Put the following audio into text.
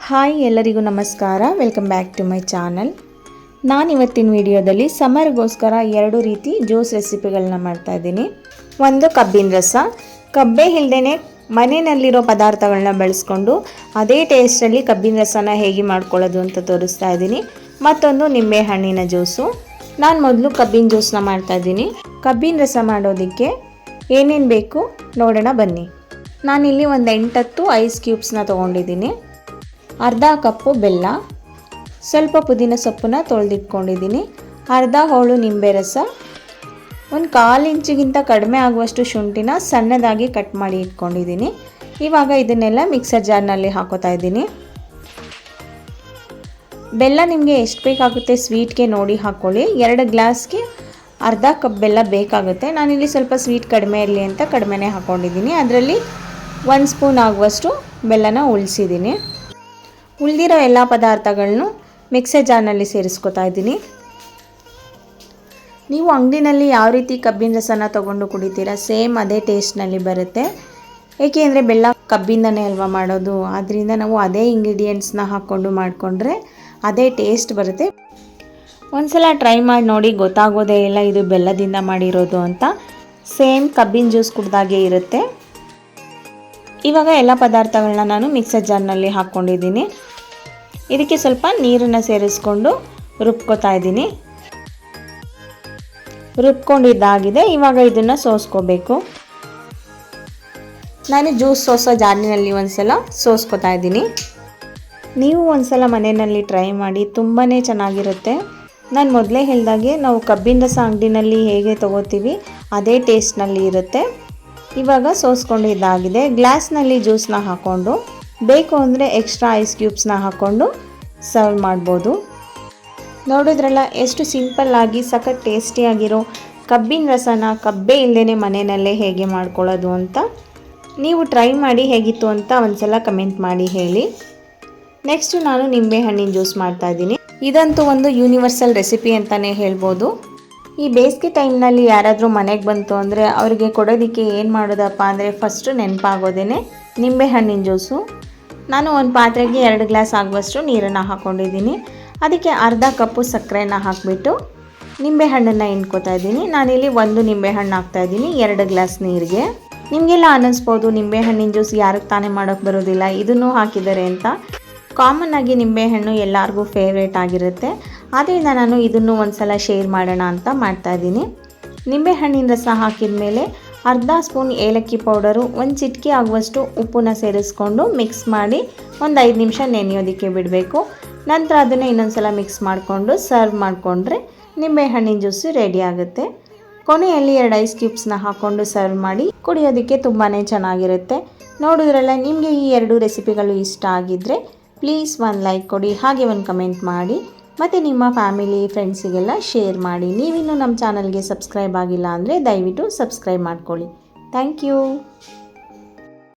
Hi ಎಲ್ಲರಿಗೂ ನಮಸ್ಕಾರ. Welcome back to my channel. ನಾನಿವತ್ತಿನ ವಿಡಿಯೋದಲ್ಲಿ ಸಮ್ಮರ್ಗೋಸ್ಕರ ಎರಡು ರೀತಿ ಜ್ಯೂಸ್ ರೆಸಿಪಿಗಳನ್ನ ಮಾಡ್ತಾಯಿದ್ದೀನಿ. ಒಂದು ಕಬ್ಬಿನ ರಸ. ಕಬ್ಬೆ ಇಲ್ಲದೇ ಮನೆಯಲ್ಲಿರೋ ಪದಾರ್ಥಗಳನ್ನ ಬಳಸ್ಕೊಂಡು ಅದೇ ಟೇಸ್ಟಲ್ಲಿ ಕಬ್ಬಿನ ರಸನ ಹೇಗೆ ಮಾಡ್ಕೊಳ್ಳೋದು ಅಂತ ತೋರಿಸ್ತಾ ಇದ್ದೀನಿ. ಮತ್ತೊಂದು ನಿಂಬೆ ಹಣ್ಣಿನ ಜ್ಯೂಸು. ನಾನು ಮೊದಲು ಕಬ್ಬಿನ ಜ್ಯೂಸನ್ನ ಮಾಡ್ತಾಯಿದ್ದೀನಿ. ಕಬ್ಬಿನ ರಸ ಮಾಡೋದಕ್ಕೆ ಏನೇನು ಬೇಕು ನೋಡೋಣ ಬನ್ನಿ. ನಾನಿಲ್ಲಿ ಒಂದು 8-10 ಐಸ್ ಕ್ಯೂಬ್ಸ್ನ ತೊಗೊಂಡಿದ್ದೀನಿ. ಅರ್ಧ ಕಪ್ಪು ಬೆಲ್ಲ, ಸ್ವಲ್ಪ ಪುದೀನ ಸೊಪ್ಪನ್ನ ತೊಳೆದಿಟ್ಕೊಂಡಿದ್ದೀನಿ, ಅರ್ಧ ಹೋಳು ನಿಂಬೆ ರಸ, ಒಂದು 1/4 ಇಂಚಿಗಿಂತ ಕಡಿಮೆ ಆಗುವಷ್ಟು ಶುಂಠಿನ ಸಣ್ಣದಾಗಿ ಕಟ್ ಮಾಡಿ ಇಟ್ಕೊಂಡಿದ್ದೀನಿ. ಇವಾಗ ಇದನ್ನೆಲ್ಲ ಮಿಕ್ಸರ್ ಜಾರ್ನಲ್ಲಿ ಹಾಕೋತಾ ಇದ್ದೀನಿ. ಬೆಲ್ಲ ನಿಮಗೆ ಎಷ್ಟು ಬೇಕಾಗುತ್ತೆ ಸ್ವೀಟ್ಗೆ ನೋಡಿ ಹಾಕ್ಕೊಳ್ಳಿ. 2 ಗ್ಲಾಸ್ಗೆ ಅರ್ಧ ಕಪ್ ಬೆಲ್ಲ ಬೇಕಾಗುತ್ತೆ. ನಾನಿಲ್ಲಿ ಸ್ವಲ್ಪ ಸ್ವೀಟ್ ಕಡಿಮೆ ಇರಲಿ ಅಂತ ಕಡಿಮೆನೇ ಹಾಕ್ಕೊಂಡಿದ್ದೀನಿ. ಅದರಲ್ಲಿ 1 ಸ್ಪೂನ್ ಆಗುವಷ್ಟು ಬೆಲ್ಲನ ಉಳಿಸಿದ್ದೀನಿ. ಉಳಿದಿರೋ ಎಲ್ಲ ಪದಾರ್ಥಗಳನ್ನು ಮಿಕ್ಸರ್ ಜಾರ್ನಲ್ಲಿ ಸೇರಿಸ್ಕೊತಾ ಇದ್ದೀನಿ. ನೀವು ಅಂಗಡಿನಲ್ಲಿ ಯಾವ ರೀತಿ ಕಬ್ಬಿನ ರಸನ ತೊಗೊಂಡು ಕುಡಿತೀರಾ ಸೇಮ್ ಅದೇ ಟೇಸ್ಟ್ನಲ್ಲಿ ಬರುತ್ತೆ. ಏಕೆಂದರೆ ಬೆಲ್ಲ ಕಬ್ಬಿಂದನೇ ಅಲ್ವಾ ಮಾಡೋದು, ಆದ್ದರಿಂದ ನಾವು ಅದೇ ಇಂಗ್ರೀಡಿಯೆಂಟ್ಸ್ನ ಹಾಕ್ಕೊಂಡು ಮಾಡಿಕೊಂಡ್ರೆ ಅದೇ ಟೇಸ್ಟ್ ಬರುತ್ತೆ. ಒಂದ್ಸಲ ಟ್ರೈ ಮಾಡಿ ನೋಡಿ, ಗೊತ್ತಾಗೋದೇ ಇಲ್ಲ ಇದು ಬೆಲ್ಲದಿಂದ ಮಾಡಿರೋದು ಅಂತ. ಸೇಮ್ ಕಬ್ಬಿನ ಜ್ಯೂಸ್ ಕುಡ್ದಾಗೆ ಇರುತ್ತೆ. ಇವಾಗ ಎಲ್ಲ ಪದಾರ್ಥಗಳನ್ನ ನಾನು ಮಿಕ್ಸರ್ ಜಾರ್ನಲ್ಲಿ ಹಾಕ್ಕೊಂಡಿದ್ದೀನಿ. ಇದಕ್ಕೆ ಸ್ವಲ್ಪ ನೀರನ್ನು ಸೇರಿಸ್ಕೊಂಡು ರುಬ್ಕೋತಾ ಇದ್ದೀನಿ. ರುಬ್ಕೊಂಡಿದ್ದಾಗಿದೆ. ಇವಾಗ ಇದನ್ನು ಸೋಸ್ಕೋಬೇಕು. ನಾನು ಜ್ಯೂಸ್ ಸೋಸೋ ಜಾರಿನಲ್ಲಿ ಒಂದ್ಸಲ ಸೋಸ್ಕೋತಾ ಇದ್ದೀನಿ. ನೀವು ಒಂದ್ಸಲ ಮನೆಯಲ್ಲಿ ಟ್ರೈ ಮಾಡಿ, ತುಂಬಾ ಚೆನ್ನಾಗಿರುತ್ತೆ. ನಾನು ಮೊದಲೇ ಹೇಳಿದಾಗೆ ನಾವು ಕಬ್ಬಿನ ರಸ ಅಂಗಡಿನಲ್ಲಿ ಹೇಗೆ ತೊಗೋತೀವಿ ಅದೇ ಟೇಸ್ಟ್ನಲ್ಲಿ ಇರುತ್ತೆ. ಇವಾಗ ಸೋಸ್ಕೊಂಡಿದ್ದಾಗಿದೆ. ಗ್ಲಾಸ್ನಲ್ಲಿ ಜ್ಯೂಸನ್ನ ಹಾಕ್ಕೊಂಡು ಬೇಕು ಅಂದರೆ ಎಕ್ಸ್ಟ್ರಾ ಐಸ್ ಕ್ಯೂಬ್ಸ್ನ ಹಾಕ್ಕೊಂಡು ಸರ್ವ್ ಮಾಡ್ಬೋದು. ನೋಡಿದ್ರಲ್ಲ ಎಷ್ಟು ಸಿಂಪಲ್ಲಾಗಿ ಸಖತ್ ಟೇಸ್ಟಿಯಾಗಿರೋ ಕಬ್ಬಿನ ರಸನ ಕಬ್ಬೆ ಇಲ್ಲದೇ ಮನೆಯಲ್ಲೇ ಹೇಗೆ ಮಾಡ್ಕೊಳ್ಳೋದು ಅಂತ ನೀವು ಟ್ರೈ ಮಾಡಿ ಹೇಗಿತ್ತು ಅಂತ ಒಂದ್ಸಲ ಕಮೆಂಟ್ ಮಾಡಿ ಹೇಳಿ. ನೆಕ್ಸ್ಟು ನಾನು ನಿಂಬೆ ಹಣ್ಣಿನ ಜ್ಯೂಸ್ ಮಾಡ್ತಾಯಿದ್ದೀನಿ. ಇದಂತೂ ಒಂದು ಯೂನಿವರ್ಸಲ್ ರೆಸಿಪಿ ಅಂತಲೇ ಹೇಳ್ಬೋದು. ಈ ಬೇಸಿಗೆ ಟೈಮ್ನಲ್ಲಿ ಯಾರಾದರೂ ಮನೆಗೆ ಬಂತು ಅಂದರೆ ಅವರಿಗೆ ಕೊಡೋದಕ್ಕೆ ಏನು ಮಾಡೋದಪ್ಪ ಅಂದರೆ ಫಸ್ಟು ನೆನಪಾಗೋದೇ ನಿಂಬೆ ಹಣ್ಣಿನ ಜ್ಯೂಸು. ನಾನು ಒಂದು ಪಾತ್ರೆಗೆ 2 ಗ್ಲಾಸ್ ಆಗುವಷ್ಟು ನೀರನ್ನು ಹಾಕ್ಕೊಂಡಿದ್ದೀನಿ. ಅದಕ್ಕೆ ಅರ್ಧ ಕಪ್ಪು ಸಕ್ಕರೆನ ಹಾಕಿಬಿಟ್ಟು ನಿಂಬೆ ಹಣ್ಣನ್ನು ಹಿಂಡ್ಕೋತಾ ಇದ್ದೀನಿ. ನಾನಿಲ್ಲಿ 1 ನಿಂಬೆ ಹಣ್ಣು ಹಾಕ್ತಾಯಿದ್ದೀನಿ 2 ಗ್ಲಾಸ್ ನೀರಿಗೆ. ನಿಮಗೆಲ್ಲ ಅನ್ನಿಸ್ಬೋದು ನಿಂಬೆ ಹಣ್ಣಿನ ಜ್ಯೂಸ್ ಯಾರಿಗೆ ತಾನೇ ಮಾಡೋಕ್ಕೆ ಬರೋದಿಲ್ಲ, ಇದನ್ನು ಹಾಕಿದ್ದಾರೆ ಅಂತ. ಕಾಮನ್ನಾಗಿ ನಿಂಬೆಹಣ್ಣು ಎಲ್ಲರಿಗೂ ಫೇವ್ರೇಟ್ ಆಗಿರುತ್ತೆ. ಆದ್ದರಿಂದ ನಾನು ಇದನ್ನು ಒಂದ್ಸಲ ಶೇರ್ ಮಾಡೋಣ ಅಂತ ಮಾಡ್ತಾಯಿದ್ದೀನಿ. ನಿಂಬೆಹಣ್ಣಿನ ರಸ ಹಾಕಿದ ಮೇಲೆ ಅರ್ಧ ಸ್ಪೂನ್ ಏಲಕ್ಕಿ ಪೌಡರು, 1 ಚಿಟಿಕೆ ಆಗುವಷ್ಟು ಉಪ್ಪನ್ನ ಸೇರಿಸ್ಕೊಂಡು ಮಿಕ್ಸ್ ಮಾಡಿ ಒಂದು 5 ನಿಮಿಷ ನೆನೆಯೋದಕ್ಕೆ ಬಿಡಬೇಕು. ನಂತರ ಅದನ್ನು ಇನ್ನೊಂದ್ಸಲ ಮಿಕ್ಸ್ ಮಾಡಿಕೊಂಡು ಸರ್ವ್ ಮಾಡಿಕೊಂಡ್ರೆ ನಿಂಬೆಹಣ್ಣಿನ ಜ್ಯೂಸು ರೆಡಿ ಆಗುತ್ತೆ. ಕೊನೆಯಲ್ಲಿ 2 ಐಸ್ ಕ್ಯೂಬ್ಸ್ನ ಹಾಕ್ಕೊಂಡು ಸರ್ವ್ ಮಾಡಿ ಕುಡಿಯೋದಕ್ಕೆ ತುಂಬಾ ಚೆನ್ನಾಗಿರುತ್ತೆ. ನೋಡಿದ್ರಲ್ಲ, ನಿಮಗೆ ಈ 2 ರೆಸಿಪಿಗಳು ಇಷ್ಟ ಆಗಿದ್ದರೆ ಪ್ಲೀಸ್ ಒಂದು ಲೈಕ್ ಕೊಡಿ, ಹಾಗೆ ಒಂದು ಕಮೆಂಟ್ ಮಾಡಿ, ಮತ್ತು ನಿಮ್ಮ ಫ್ಯಾಮಿಲಿ ಫ್ರೆಂಡ್ಸಿಗೆಲ್ಲ ಶೇರ್ ಮಾಡಿ. ನೀವಿನ್ನೂ ನಮ್ಮ ಚಾನಲ್ಗೆ ಸಬ್ಸ್ಕ್ರೈಬ್ ಆಗಿಲ್ಲ ಅಂದರೆ ದಯವಿಟ್ಟು ಸಬ್ಸ್ಕ್ರೈಬ್ ಮಾಡ್ಕೊಳ್ಳಿ. Thank you.